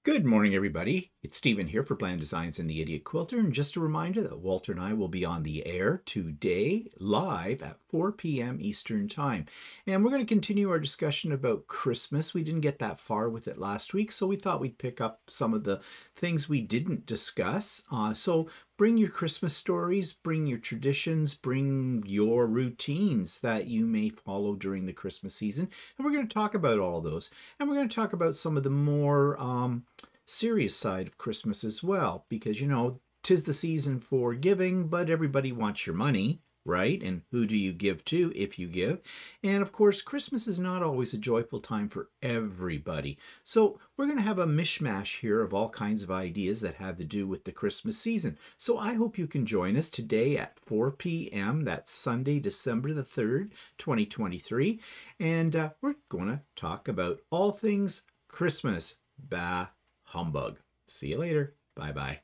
Good morning, everybody. It's Stephen here for Bland Designs and the Idiot Quilter. And just a reminder that Walter and I will be on the air today live at 4 p.m. Eastern Time. And we're going to continue our discussion about Christmas. We didn't get that far with it last week, so we thought we'd pick up some of the things we didn't discuss. So bring your Christmas stories, bring your traditions, bring your routines that you may follow during the Christmas season. And we're going to talk about all those. And we're going to talk about some of the more serious side of Christmas as well, because, you know, 'tis the season for giving, but everybody wants your money, right? And who do you give to if you give? And of course, Christmas is not always a joyful time for everybody. So we're going to have a mishmash here of all kinds of ideas that have to do with the Christmas season. So I hope you can join us today at 4 p.m. That's Sunday, December the 3rd, 2023. And we're going to talk about all things Christmas. Bah Humbug. See you later. Bye-bye.